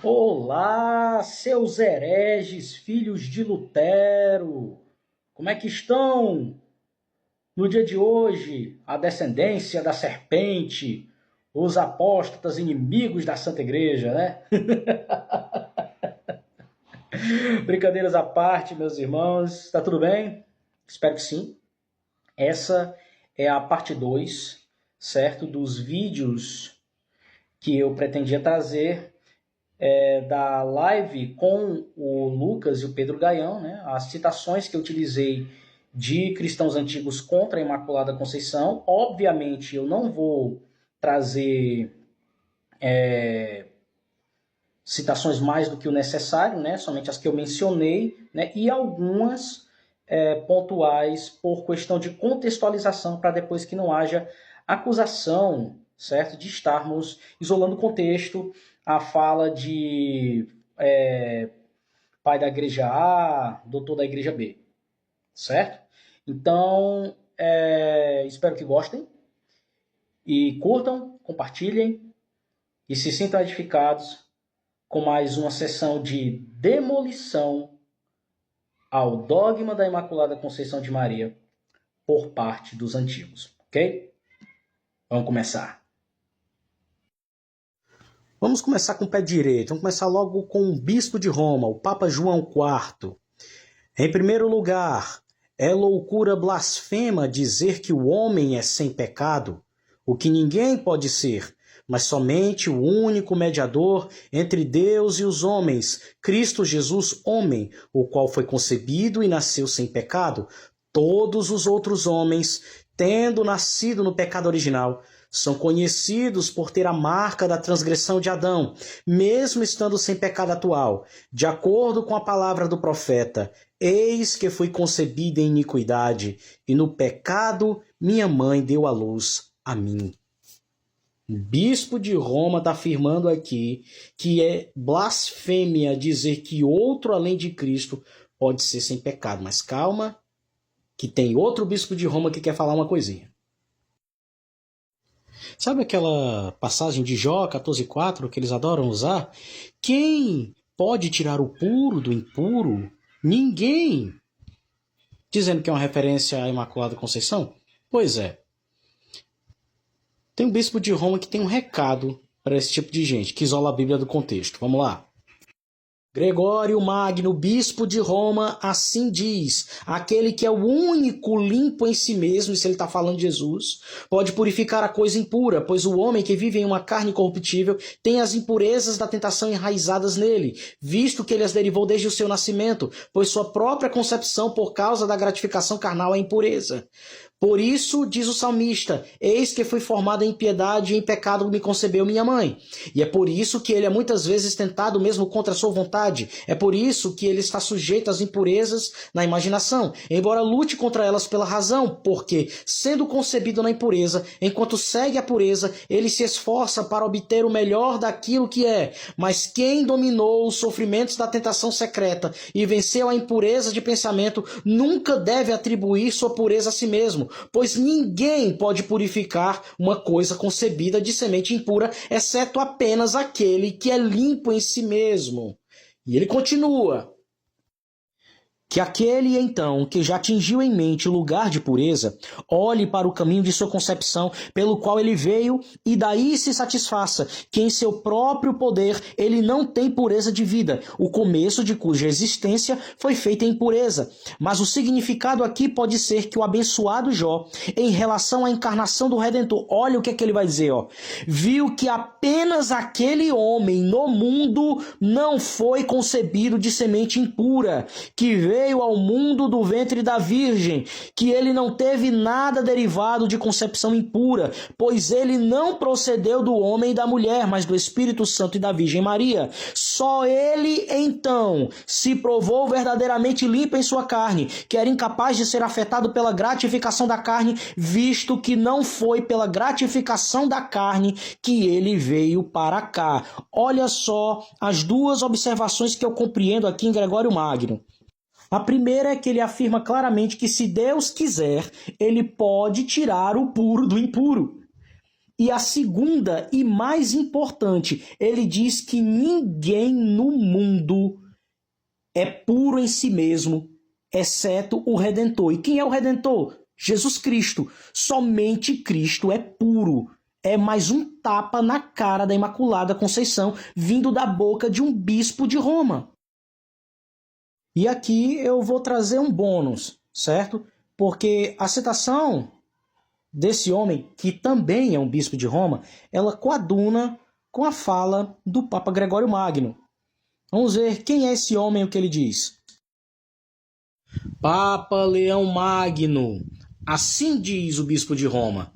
Olá, seus hereges, filhos de Lutero! Como é que estão no dia de hoje? A descendência da serpente, os apóstatas inimigos da Santa Igreja, né? Brincadeiras à parte, meus irmãos, está tudo bem? Espero que sim. Essa é a parte 2, certo? Dos vídeos que eu pretendia trazer da live com o Lucas e o Pedro Gaião, né? As citações que eu utilizei de cristãos antigos contra a Imaculada Conceição. Obviamente, eu não vou trazer citações mais do que o necessário, né? Somente as que eu mencionei, né? E algumas pontuais por questão de contextualização, para depois que não haja acusação, certo? De estarmos isolando o contexto, a fala de pai da igreja A, doutor da igreja B, certo? Então, espero que gostem e curtam, compartilhem e se sintam edificados com mais uma sessão de demolição ao dogma da Imaculada Conceição de Maria por parte dos antigos, ok? Vamos começar. Vamos começar com o pé direito, vamos começar logo com o bispo de Roma, o Papa João IV. Em primeiro lugar, é loucura blasfema dizer que o homem é sem pecado, o que ninguém pode ser, mas somente o único mediador entre Deus e os homens, Cristo Jesus, homem, o qual foi concebido e nasceu sem pecado. Todos os outros homens, tendo nascido no pecado original, são conhecidos por ter a marca da transgressão de Adão, mesmo estando sem pecado atual. De acordo com a palavra do profeta, eis que fui concebida em iniquidade, e no pecado minha mãe deu à luz a mim. O bispo de Roma está afirmando aqui que é blasfêmia dizer que outro além de Cristo pode ser sem pecado. Mas calma, que tem outro bispo de Roma que quer falar uma coisinha. Sabe aquela passagem de Jó 14,4 que eles adoram usar? Quem pode tirar o puro do impuro? Ninguém. Dizendo que é uma referência à Imaculada Conceição? Pois é. Tem um bispo de Roma que tem um recado para esse tipo de gente, que isola a Bíblia do contexto. Vamos lá. Gregório Magno, bispo de Roma, assim diz: aquele que é o único limpo em si mesmo, e se ele está falando de Jesus, pode purificar a coisa impura, pois o homem que vive em uma carne corruptível tem as impurezas da tentação enraizadas nele, visto que ele as derivou desde o seu nascimento, pois sua própria concepção por causa da gratificação carnal é impureza. Por isso, diz o salmista, eis que fui formado em piedade e em pecado me concebeu minha mãe. E é por isso que ele é muitas vezes tentado mesmo contra a sua vontade. É por isso que ele está sujeito às impurezas na imaginação, embora lute contra elas pela razão, porque, sendo concebido na impureza, enquanto segue a pureza, ele se esforça para obter o melhor daquilo que é. Mas quem dominou os sofrimentos da tentação secreta e venceu a impureza de pensamento, nunca deve atribuir sua pureza a si mesmo, pois ninguém pode purificar uma coisa concebida de semente impura, exceto apenas aquele que é limpo em si mesmo. E ele continua: que aquele, então, que já atingiu em mente o lugar de pureza, olhe para o caminho de sua concepção, pelo qual ele veio, e daí se satisfaça que em seu próprio poder ele não tem pureza de vida, o começo de cuja existência foi feita em pureza. Mas o significado aqui pode ser que o abençoado Jó, em relação à encarnação do Redentor, olha o que é que ele vai dizer, ó, viu que apenas aquele homem no mundo não foi concebido de semente impura, que veio ao mundo do ventre da Virgem, que ele não teve nada derivado de concepção impura, pois ele não procedeu do homem e da mulher, mas do Espírito Santo e da Virgem Maria. Só ele, então, se provou verdadeiramente limpo em sua carne, que era incapaz de ser afetado pela gratificação da carne, visto que não foi pela gratificação da carne que ele veio para cá. Olha só as duas observações que eu compreendo aqui em Gregório Magno. A primeira é que ele afirma claramente que se Deus quiser, ele pode tirar o puro do impuro. E a segunda e mais importante, ele diz que ninguém no mundo é puro em si mesmo, exceto o Redentor. E quem é o Redentor? Jesus Cristo. Somente Cristo é puro. É mais um tapa na cara da Imaculada Conceição, vindo da boca de um bispo de Roma. E aqui eu vou trazer um bônus, certo? Porque a citação desse homem, que também é um bispo de Roma, ela coaduna com a fala do Papa Gregório Magno. Vamos ver quem é esse homem e o que ele diz. Papa Leão Magno, assim diz o bispo de Roma,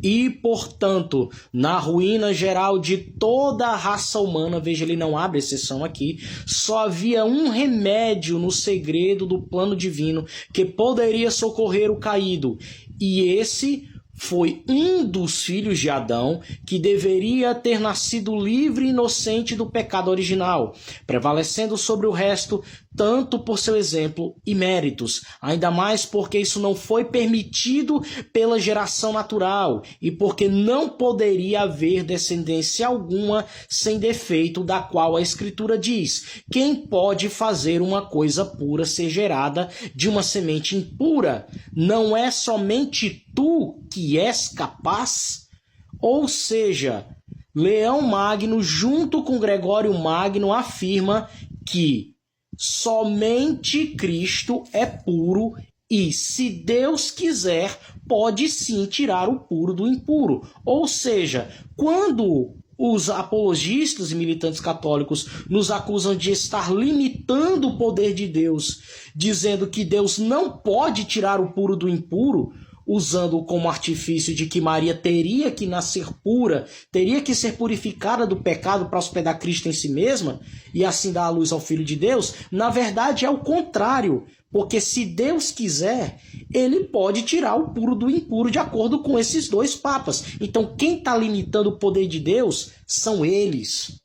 e, portanto, na ruína geral de toda a raça humana, veja, ele não abre exceção aqui, só havia um remédio no segredo do plano divino que poderia socorrer o caído, e esse foi um dos filhos de Adão que deveria ter nascido livre e inocente do pecado original, prevalecendo sobre o resto tanto por seu exemplo e méritos, ainda mais porque isso não foi permitido pela geração natural e porque não poderia haver descendência alguma sem defeito, da qual a Escritura diz: quem pode fazer uma coisa pura ser gerada de uma semente impura? Não é somente tu que és capaz? Ou seja, Leão Magno, junto com Gregório Magno, afirma que somente Cristo é puro e, se Deus quiser, pode sim tirar o puro do impuro. Ou seja, quando os apologistas e militantes católicos nos acusam de estar limitando o poder de Deus, dizendo que Deus não pode tirar o puro do impuro, usando como artifício de que Maria teria que nascer pura, teria que ser purificada do pecado para hospedar Cristo em si mesma e assim dar a luz ao Filho de Deus, na verdade é o contrário, porque se Deus quiser, ele pode tirar o puro do impuro de acordo com esses dois papas. Então quem está limitando o poder de Deus são eles.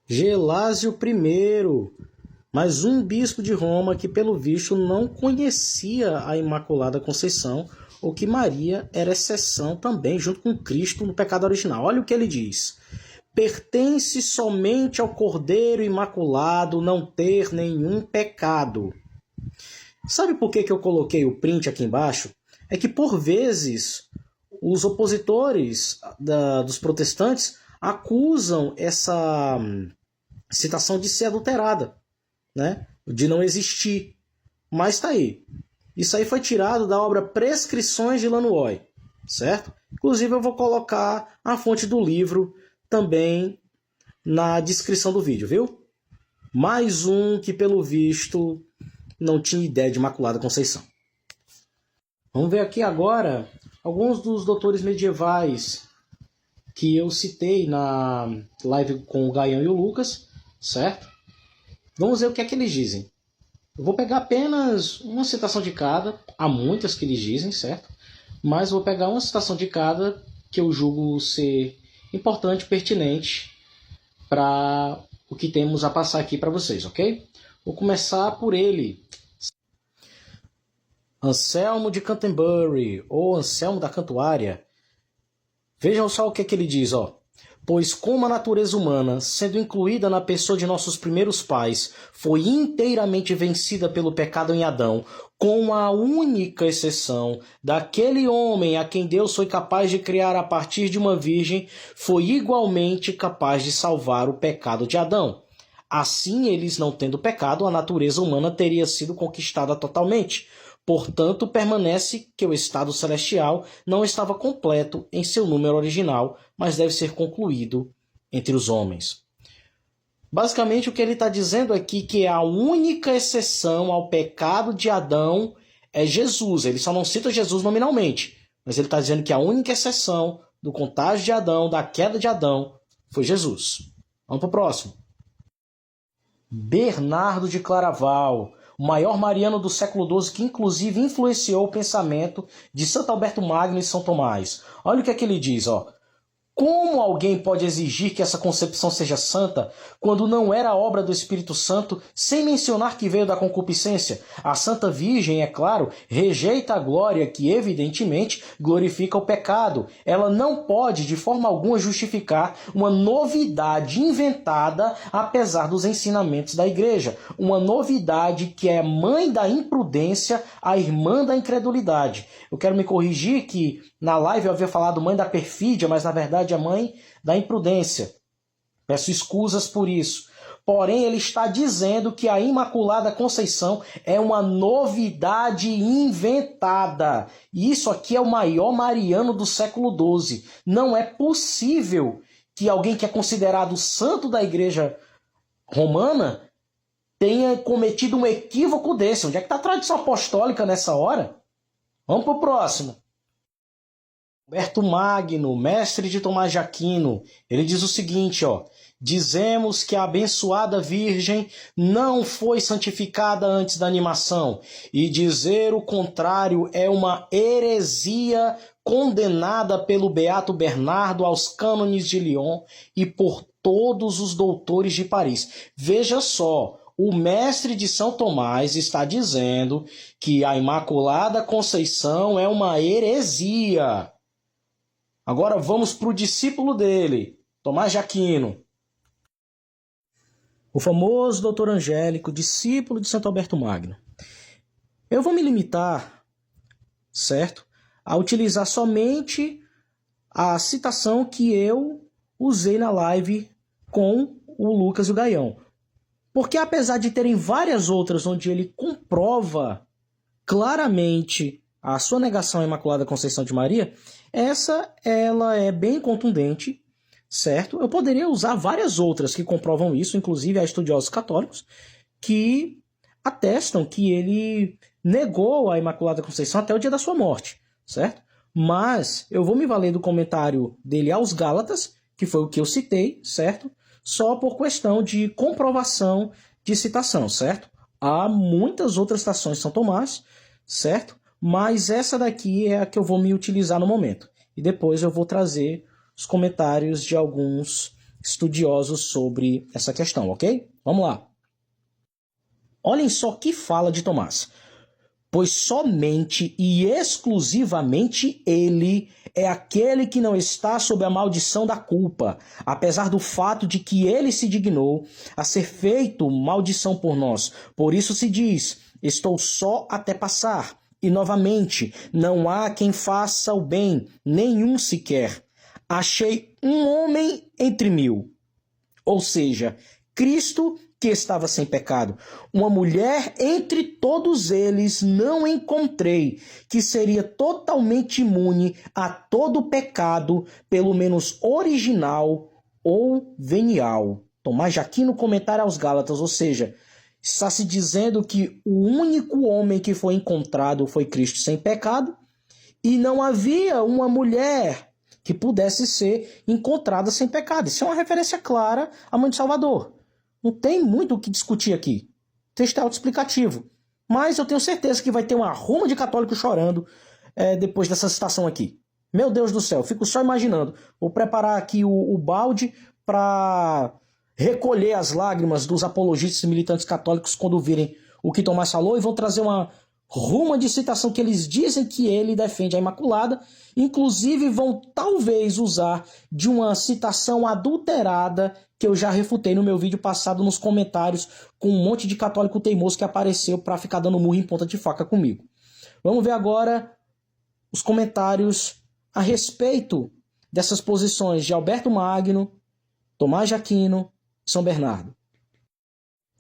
Gelásio I, mais um bispo de Roma que, pelo visto, não conhecia a Imaculada Conceição, ou que Maria era exceção também, junto com Cristo, no pecado original. Olha o que ele diz. Pertence somente ao Cordeiro Imaculado não ter nenhum pecado. Sabe por que eu coloquei o print aqui embaixo? É que, por vezes, os opositores dos protestantes acusam essa citação de ser adulterada, né? De não existir. Mas está aí. Isso aí foi tirado da obra Prescrições de Lanois, certo? Inclusive eu vou colocar a fonte do livro também na descrição do vídeo, viu? Mais um que, pelo visto, não tinha ideia de Imaculada Conceição. Vamos ver aqui agora alguns dos doutores medievais que eu citei na live com o Gaião e o Lucas, certo? Vamos ver o que é que eles dizem. Eu vou pegar apenas uma citação de cada. Há muitas que eles dizem, certo? Mas vou pegar uma citação de cada que eu julgo ser importante, pertinente para o que temos a passar aqui para vocês, ok? Vou começar por ele. Anselmo de Canterbury, ou Anselmo da Cantuária. Vejam só o que é que ele diz, ó. Pois como a natureza humana, sendo incluída na pessoa de nossos primeiros pais, foi inteiramente vencida pelo pecado em Adão, com a única exceção daquele homem a quem Deus foi capaz de criar a partir de uma virgem, foi igualmente capaz de salvar o pecado de Adão. Assim, eles não tendo pecado, a natureza humana teria sido conquistada totalmente. Portanto, permanece que o estado celestial não estava completo em seu número original, mas deve ser concluído entre os homens. Basicamente, o que ele está dizendo aqui é que a única exceção ao pecado de Adão é Jesus. Ele só não cita Jesus nominalmente, mas ele está dizendo que a única exceção do contágio de Adão, da queda de Adão, foi Jesus. Vamos para o próximo. Bernardo de Claraval, o maior mariano do século XII, que inclusive influenciou o pensamento de Santo Alberto Magno e São Tomás. Olha o que é que ele diz, ó. Como alguém pode exigir que essa concepção seja santa quando não era obra do Espírito Santo, sem mencionar que veio da concupiscência? A Santa Virgem, é claro, rejeita a glória que, evidentemente, glorifica o pecado. Ela não pode, de forma alguma, justificar uma novidade inventada apesar dos ensinamentos da Igreja. Uma novidade que é mãe da imprudência, a irmã da incredulidade. Eu quero me corrigir que na live eu havia falado mãe da perfídia, mas na verdade é mãe da imprudência. Peço escusas por isso. Porém, ele está dizendo que a Imaculada Conceição é uma novidade inventada. E isso aqui é o maior mariano do século XII. Não é possível que alguém que é considerado santo da Igreja Romana tenha cometido um equívoco desse. Onde é que está a tradição apostólica nessa hora? Vamos para o próximo. Alberto Magno, mestre de Tomás de Aquino, ele diz o seguinte, ó: dizemos que a abençoada Virgem não foi santificada antes da animação, e dizer o contrário é uma heresia condenada pelo Beato Bernardo aos cânones de Lyon e por todos os doutores de Paris. Veja só, o mestre de São Tomás está dizendo que a Imaculada Conceição é uma heresia. Agora vamos para o discípulo dele, Tomás de Aquino. O famoso doutor Angélico, discípulo de Santo Alberto Magno. Eu vou me limitar, certo, a utilizar somente a citação que eu usei na live com o Lucas e o Gaião. Porque apesar de terem várias outras onde ele comprova claramente a sua negação à Imaculada Conceição de Maria, essa ela é bem contundente, certo? Eu poderia usar várias outras que comprovam isso, inclusive há estudiosos católicos que atestam que ele negou a Imaculada Conceição até o dia da sua morte, certo? Mas eu vou me valer do comentário dele aos Gálatas, que foi o que eu citei, certo? Só por questão de comprovação de citação, certo? Há muitas outras citações de São Tomás, certo? Mas essa daqui é a que eu vou me utilizar no momento. E depois eu vou trazer os comentários de alguns estudiosos sobre essa questão, ok? Vamos lá. Olhem só que fala de Tomás. Pois somente e exclusivamente ele é aquele que não está sob a maldição da culpa, apesar do fato de que ele se dignou a ser feito maldição por nós. Por isso se diz, estou só até passar. E novamente, não há quem faça o bem, nenhum sequer. Achei um homem entre mil. Ou seja, Cristo que estava sem pecado. Uma mulher entre todos eles não encontrei, que seria totalmente imune a todo pecado, pelo menos original ou venial. Tomás de Aquino, comentário aos Gálatas, ou seja, está se dizendo que o único homem que foi encontrado foi Cristo sem pecado e não havia uma mulher que pudesse ser encontrada sem pecado. Isso é uma referência clara à Mãe de Salvador. Não tem muito o que discutir aqui. O texto é autoexplicativo. Mas eu tenho certeza que vai ter uma ruma de católicos chorando depois dessa citação aqui. Meu Deus do céu, fico só imaginando. Vou preparar aqui o balde para recolher as lágrimas dos apologistas e militantes católicos quando virem o que Tomás falou e vão trazer uma ruma de citação que eles dizem que ele defende a Imaculada, inclusive vão talvez usar de uma citação adulterada que eu já refutei no meu vídeo passado nos comentários com um monte de católico teimoso que apareceu para ficar dando murro em ponta de faca comigo. Vamos ver agora os comentários a respeito dessas posições de Alberto Magno, Tomás de Aquino e São Bernardo.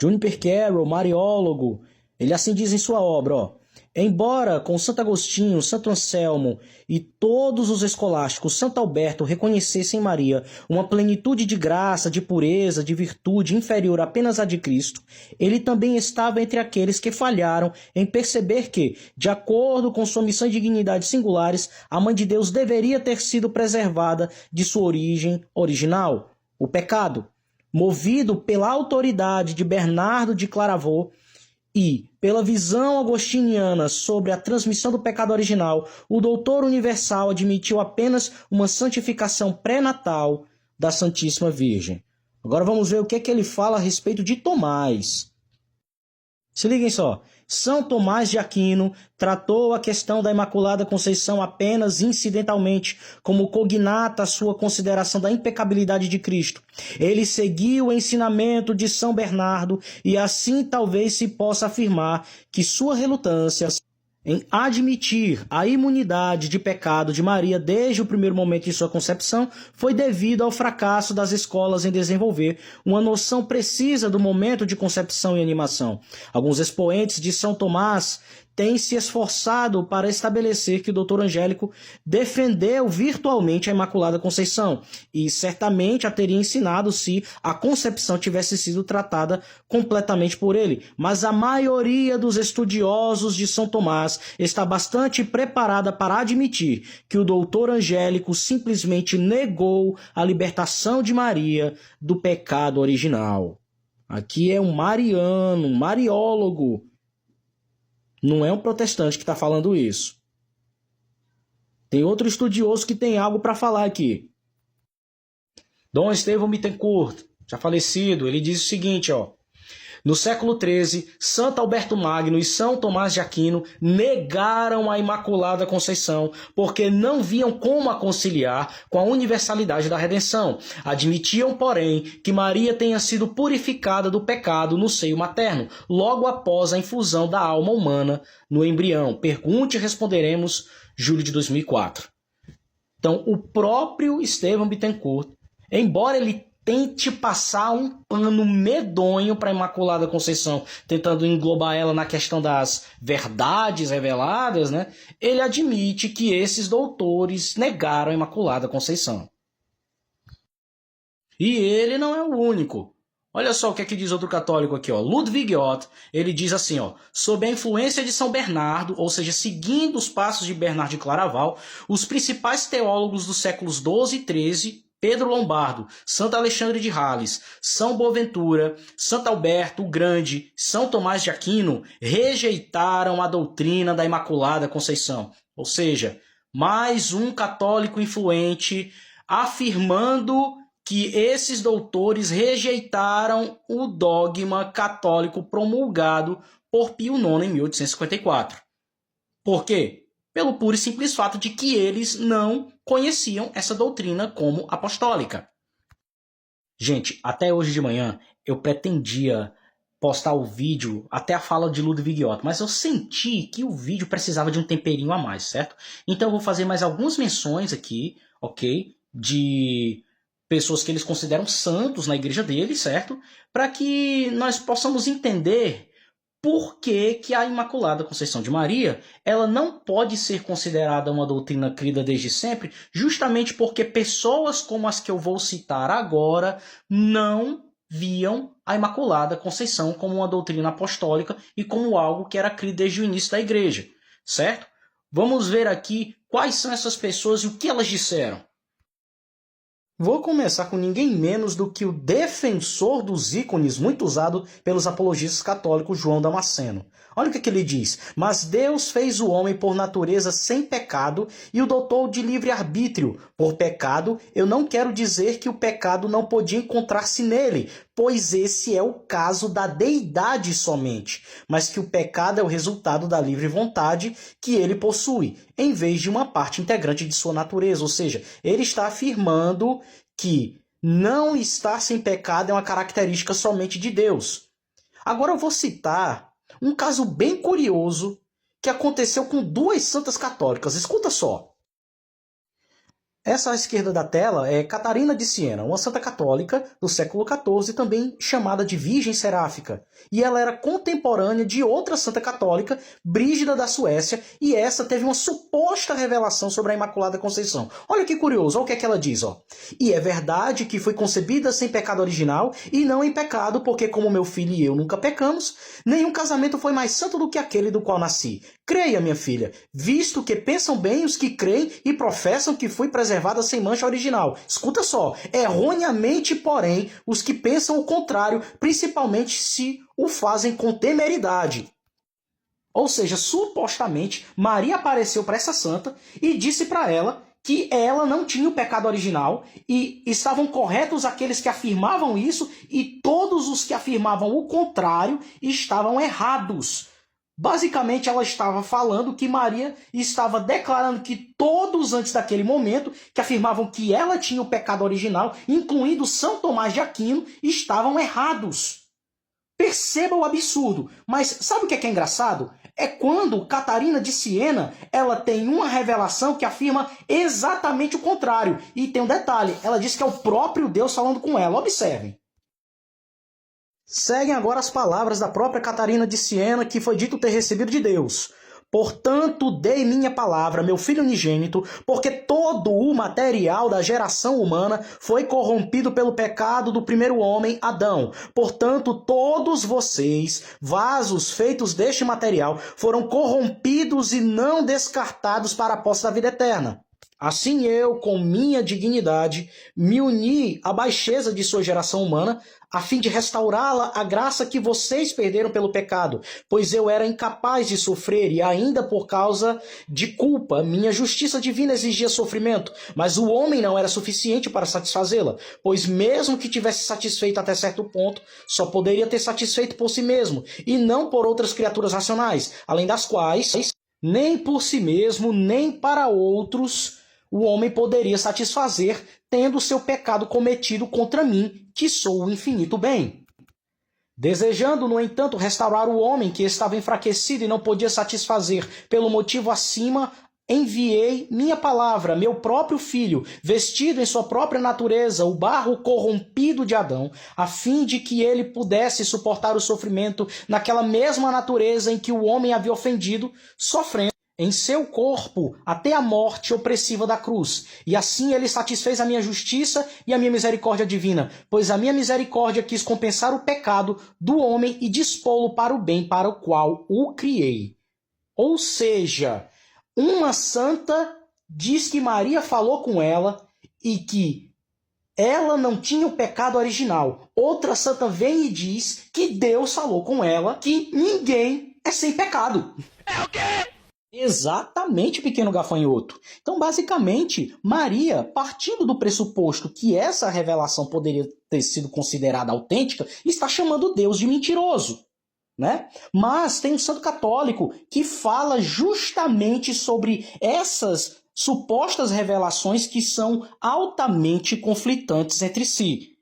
Juniper Carroll, mariólogo, ele assim diz em sua obra, ó: embora com Santo Agostinho, Santo Anselmo e todos os escolásticos, Santo Alberto reconhecessem em Maria uma plenitude de graça, de pureza, de virtude inferior apenas à de Cristo, ele também estava entre aqueles que falharam em perceber que, de acordo com sua missão e dignidade singulares, a Mãe de Deus deveria ter sido preservada de sua origem original, o pecado. Movido pela autoridade de Bernardo de Claravaux, E, pela visão agostiniana sobre a transmissão do pecado original, o doutor universal admitiu apenas uma santificação pré-natal da Santíssima Virgem. Agora vamos ver o que é que ele fala a respeito de Tomás. Se liguem só. São Tomás de Aquino tratou a questão da Imaculada Conceição apenas incidentalmente, como cognata à sua consideração da impecabilidade de Cristo. Ele seguiu o ensinamento de São Bernardo e assim talvez se possa afirmar que sua relutância em admitir a imunidade de pecado de Maria desde o primeiro momento de sua concepção foi devido ao fracasso das escolas em desenvolver uma noção precisa do momento de concepção e animação. Alguns expoentes de São Tomás têm se esforçado para estabelecer que o doutor Angélico defendeu virtualmente a Imaculada Conceição e certamente a teria ensinado se a concepção tivesse sido tratada completamente por ele. Mas a maioria dos estudiosos de São Tomás está bastante preparada para admitir que o doutor Angélico simplesmente negou a libertação de Maria do pecado original. Aqui é um mariano, um mariólogo. Não é um protestante que está falando isso. Tem outro estudioso que tem algo para falar aqui. Dom Estevão Bittencourt, já falecido, ele diz o seguinte, ó. No século XIII, Santo Alberto Magno e São Tomás de Aquino negaram a Imaculada Conceição porque não viam como a conciliar com a universalidade da redenção. Admitiam, porém, que Maria tenha sido purificada do pecado no seio materno, logo após a infusão da alma humana no embrião. Pergunte e responderemos, julho de 2004. Então, o próprio Estevão Bittencourt, embora ele tente passar um pano medonho para a Imaculada Conceição, tentando englobar ela na questão das verdades reveladas, né? Ele admite que esses doutores negaram a Imaculada Conceição. E ele não é o único. Olha só o que é que diz outro católico aqui, ó. Ludwig Ott, ele diz assim, ó, sob a influência de São Bernardo, ou seja, seguindo os passos de Bernardo de Claraval, os principais teólogos dos séculos XII e XIII, Pedro Lombardo, Santo Alexandre de Hales, São Boaventura, Santo Alberto o Grande, São Tomás de Aquino, rejeitaram a doutrina da Imaculada Conceição. Ou seja, mais um católico influente afirmando que esses doutores rejeitaram o dogma católico promulgado por Pio IX em 1854. Por quê? Pelo puro e simples fato de que eles não conheciam essa doutrina como apostólica. Gente, até hoje de manhã eu pretendia postar o vídeo até a fala de Ludwig Ott, mas eu senti que o vídeo precisava de um temperinho a mais, certo? Então eu vou fazer mais algumas menções aqui, ok? De pessoas que eles consideram santos na igreja deles, certo? Para que nós possamos entender por que a Imaculada Conceição de Maria ela não pode ser considerada uma doutrina crida desde sempre, justamente porque pessoas como as que eu vou citar agora não viam a Imaculada Conceição como uma doutrina apostólica e como algo que era crido desde o início da igreja, certo? Vamos ver aqui quais são essas pessoas e o que elas disseram. Vou começar com ninguém menos do que o defensor dos ícones muito usado pelos apologistas católicos, João Damasceno. Olha o que ele diz. Mas Deus fez o homem por natureza sem pecado e o dotou de livre-arbítrio. Por pecado, eu não quero dizer que o pecado não podia encontrar-se nele, pois esse é o caso da deidade somente, mas que o pecado é o resultado da livre vontade que ele possui, em vez de uma parte integrante de sua natureza. Ou seja, ele está afirmando que não estar sem pecado é uma característica somente de Deus. Agora eu vou citar um caso bem curioso que aconteceu com duas santas católicas. Escuta só. Essa à esquerda da tela é Catarina de Siena, uma santa católica do século XIV, também chamada de Virgem Seráfica. E ela era contemporânea de outra santa católica, Brígida da Suécia, e essa teve uma suposta revelação sobre a Imaculada Conceição. Olha que curioso, olha o que é que ela diz. Ó. E é verdade que foi concebida sem pecado original e não em pecado, porque como meu filho e eu nunca pecamos, nenhum casamento foi mais santo do que aquele do qual nasci. Creia, minha filha, visto que pensam bem os que creem e professam que fui preservado preservada sem mancha original. Escuta só, erroneamente, porém, os que pensam o contrário, principalmente se o fazem com temeridade. Ou seja, supostamente, Maria apareceu para essa santa e disse para ela que ela não tinha o pecado original e estavam corretos aqueles que afirmavam isso e todos os que afirmavam o contrário estavam errados. Basicamente, ela estava falando que Maria estava declarando que todos antes daquele momento, que afirmavam que ela tinha o pecado original, incluindo São Tomás de Aquino, estavam errados. Perceba o absurdo. Mas sabe o que é engraçado? É quando Catarina de Siena, ela tem uma revelação que afirma exatamente o contrário. E tem um detalhe, ela diz que é o próprio Deus falando com ela. Observem. Seguem agora as palavras da própria Catarina de Siena, que foi dito ter recebido de Deus. Portanto, dei minha palavra, meu filho unigênito, porque todo o material da geração humana foi corrompido pelo pecado do primeiro homem, Adão. Portanto, todos vocês, vasos feitos deste material, foram corrompidos e não descartados para a posse da vida eterna. Assim eu, com minha dignidade, me uni à baixeza de sua geração humana, a fim de restaurá-la à graça que vocês perderam pelo pecado, pois eu era incapaz de sofrer e ainda por causa de culpa, minha justiça divina exigia sofrimento, mas o homem não era suficiente para satisfazê-la, pois mesmo que tivesse satisfeito até certo ponto, só poderia ter satisfeito por si mesmo, e não por outras criaturas racionais, além das quais, nem por si mesmo, nem para outros, o homem poderia satisfazer, tendo seu pecado cometido contra mim, que sou o infinito bem. Desejando, no entanto, restaurar o homem que estava enfraquecido e não podia satisfazer pelo motivo acima, enviei minha palavra, meu próprio filho, vestido em sua própria natureza, o barro corrompido de Adão, a fim de que ele pudesse suportar o sofrimento naquela mesma natureza em que o homem havia ofendido, sofrendo em seu corpo até a morte opressiva da cruz. E assim ele satisfez a minha justiça e a minha misericórdia divina, pois a minha misericórdia quis compensar o pecado do homem e dispô-lo para o bem para o qual o criei. Ou seja, uma santa diz que Maria falou com ela e que ela não tinha o pecado original. Outra santa vem e diz que Deus falou com ela que ninguém é sem pecado. É o quê? Exatamente, pequeno gafanhoto. Então, basicamente, Maria, partindo do pressuposto que essa revelação poderia ter sido considerada autêntica, está chamando Deus de mentiroso, né? Mas tem um santo católico que fala justamente sobre essas supostas revelações que são altamente conflitantes entre si.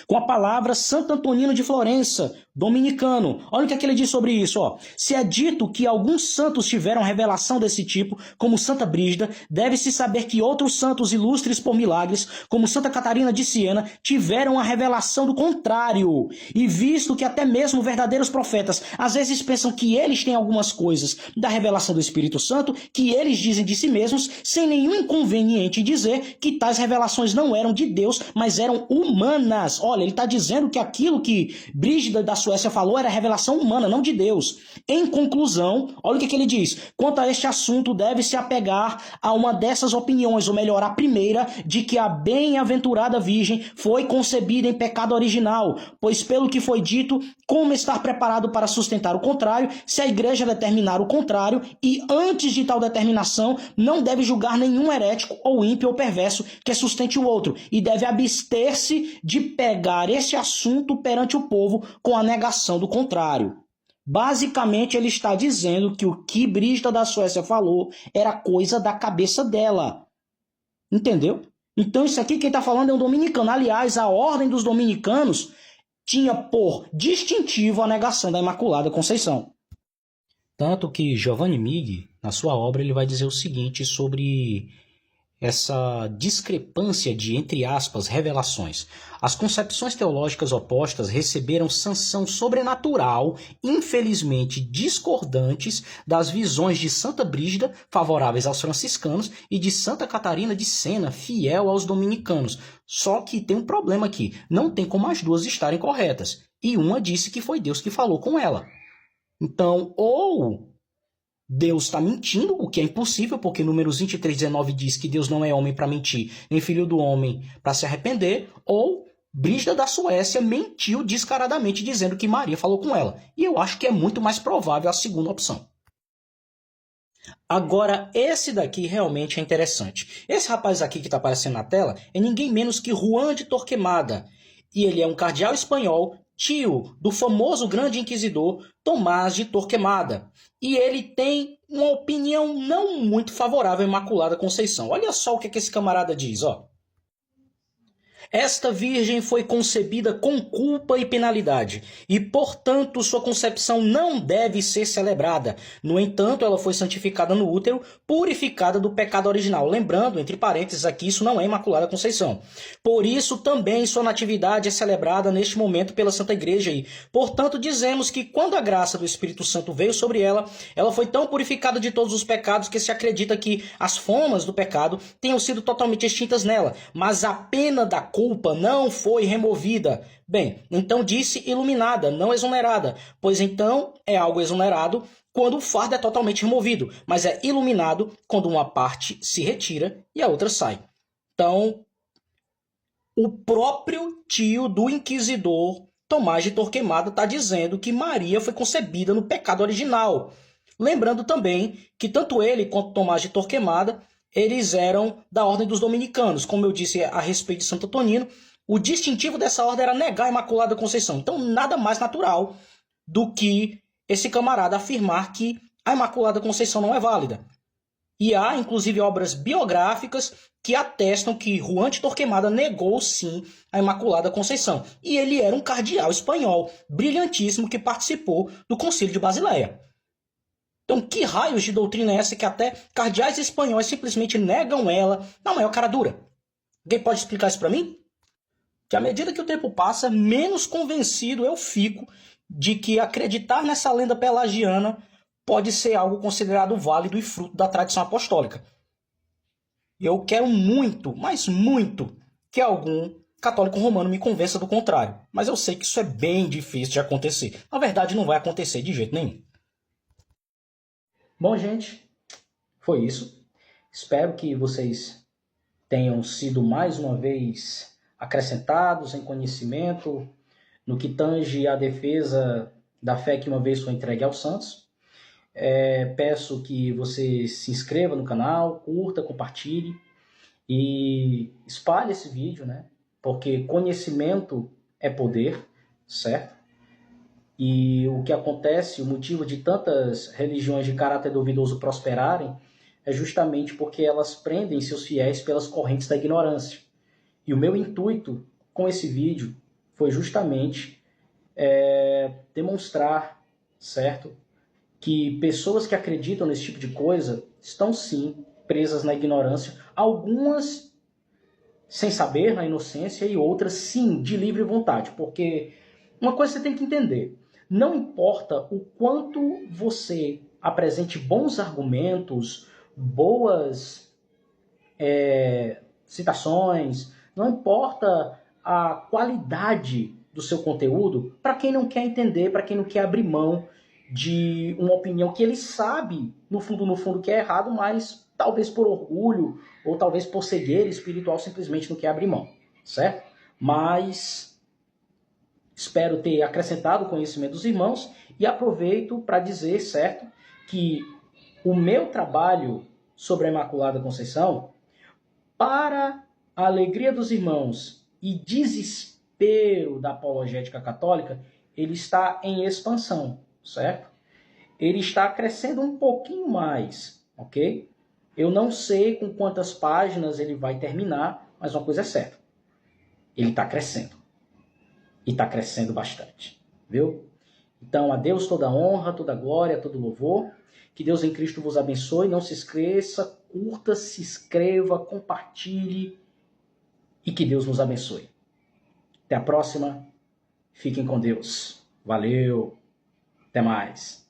Com a palavra Santo Antonino de Florença, dominicano. Olha o que ele diz sobre isso. Ó. Se é dito que alguns santos tiveram revelação desse tipo, como Santa Brígida, deve-se saber que outros santos ilustres por milagres, como Santa Catarina de Siena, tiveram a revelação do contrário. E visto que até mesmo verdadeiros profetas às vezes pensam que eles têm algumas coisas da revelação do Espírito Santo, que eles dizem de si mesmos, sem nenhum inconveniente em dizer que tais revelações não eram de Deus, mas eram humanas. Olha, ele está dizendo que aquilo que Brígida da Suécia falou era revelação humana, não de Deus. Em conclusão, olha o que ele diz. Quanto a este assunto, deve-se apegar a uma dessas opiniões, ou melhor, a primeira, de que a bem-aventurada Virgem foi concebida em pecado original, pois pelo que foi dito, como estar preparado para sustentar o contrário, se a Igreja determinar o contrário, e antes de tal determinação, não deve julgar nenhum herético ou ímpio ou perverso que sustente o outro, e deve abster-se de pegar este assunto perante o povo com a negação do contrário. Basicamente, ele está dizendo que o que Brígida da Suécia falou era coisa da cabeça dela. Entendeu? Então, isso aqui quem está falando é um dominicano. Aliás, a ordem dos dominicanos tinha por distintivo a negação da Imaculada Conceição. Tanto que Giovanni Mighi, na sua obra, ele vai dizer o seguinte sobre essa discrepância de, entre aspas, revelações. As concepções teológicas opostas receberam sanção sobrenatural, infelizmente discordantes, das visões de Santa Brígida, favoráveis aos franciscanos, e de Santa Catarina de Siena, fiel aos dominicanos. Só que tem um problema aqui, não tem como as duas estarem corretas. E uma disse que foi Deus que falou com ela. Então, ou Deus está mentindo, o que é impossível, porque Números 23:19 diz que Deus não é homem para mentir, nem filho do homem para se arrepender, ou Brígida da Suécia mentiu descaradamente dizendo que Maria falou com ela. E eu acho que é muito mais provável a segunda opção. Agora, esse daqui realmente é interessante. Esse rapaz aqui que está aparecendo na tela é ninguém menos que Juan de Torquemada. E ele é um cardeal espanhol, tio do famoso grande inquisidor Tomás de Torquemada. E ele tem uma opinião não muito favorável à Imaculada Conceição. Olha só o que esse camarada diz, ó. Esta virgem foi concebida com culpa e penalidade, e, portanto, sua concepção não deve ser celebrada. No entanto, ela foi santificada no útero, purificada do pecado original. Lembrando, entre parênteses aqui, isso não é Imaculada Conceição. Por isso, também sua natividade é celebrada neste momento pela Santa Igreja. E, portanto, dizemos que quando a graça do Espírito Santo veio sobre ela, ela foi tão purificada de todos os pecados que se acredita que as fomas do pecado tenham sido totalmente extintas nela, mas a pena da culpa não foi removida. Bem, então disse iluminada, não exonerada, pois então é algo exonerado quando o fardo é totalmente removido, mas é iluminado quando uma parte se retira e a outra sai. Então, o próprio tio do inquisidor Tomás de Torquemada está dizendo que Maria foi concebida no pecado original. Lembrando também que tanto ele quanto Tomás de Torquemada eles eram da ordem dos dominicanos. Como eu disse a respeito de Santo Antonino, o distintivo dessa ordem era negar a Imaculada Conceição. Então, nada mais natural do que esse camarada afirmar que a Imaculada Conceição não é válida. E há, inclusive, obras biográficas que atestam que Juan de Torquemada negou, sim, a Imaculada Conceição. E ele era um cardeal espanhol brilhantíssimo que participou do Concílio de Basileia. Então, que raios de doutrina é essa que até cardeais espanhóis simplesmente negam ela na maior cara dura? Alguém pode explicar isso para mim? Que à medida que o tempo passa, menos convencido eu fico de que acreditar nessa lenda pelagiana pode ser algo considerado válido e fruto da tradição apostólica. Eu quero muito, mas muito, que algum católico romano me convença do contrário. Mas eu sei que isso é bem difícil de acontecer. Na verdade, não vai acontecer de jeito nenhum. Bom, gente, foi isso. Espero que vocês tenham sido mais uma vez acrescentados em conhecimento no que tange à defesa da fé que uma vez foi entregue aos santos. Peço que você se inscreva no canal, curta, compartilhe e espalhe esse vídeo, né? Porque conhecimento é poder, certo? E o que acontece, o motivo de tantas religiões de caráter duvidoso prosperarem é justamente porque elas prendem seus fiéis pelas correntes da ignorância. E o meu intuito com esse vídeo foi justamente demonstrar, certo, que pessoas que acreditam nesse tipo de coisa estão sim presas na ignorância, algumas sem saber, na inocência, e outras sim, de livre vontade. Porque uma coisa você tem que entender, não importa o quanto você apresente bons argumentos, boas citações, não importa a qualidade do seu conteúdo, para quem não quer entender, para quem não quer abrir mão de uma opinião que ele sabe, no fundo, que é errado, mas talvez por orgulho ou talvez por cegueira espiritual simplesmente não quer abrir mão, certo? Mas espero ter acrescentado o conhecimento dos irmãos e aproveito para dizer, certo, que o meu trabalho sobre a Imaculada Conceição, para a alegria dos irmãos e desespero da apologética católica, ele está em expansão, certo? Ele está crescendo um pouquinho mais, ok? Eu não sei com quantas páginas ele vai terminar, mas uma coisa é certa, ele está crescendo. E está crescendo bastante, viu? Então, a Deus toda honra, toda glória, todo louvor. Que Deus em Cristo vos abençoe. Não se esqueça, curta, se inscreva, compartilhe e que Deus nos abençoe. Até a próxima. Fiquem com Deus. Valeu. Até mais.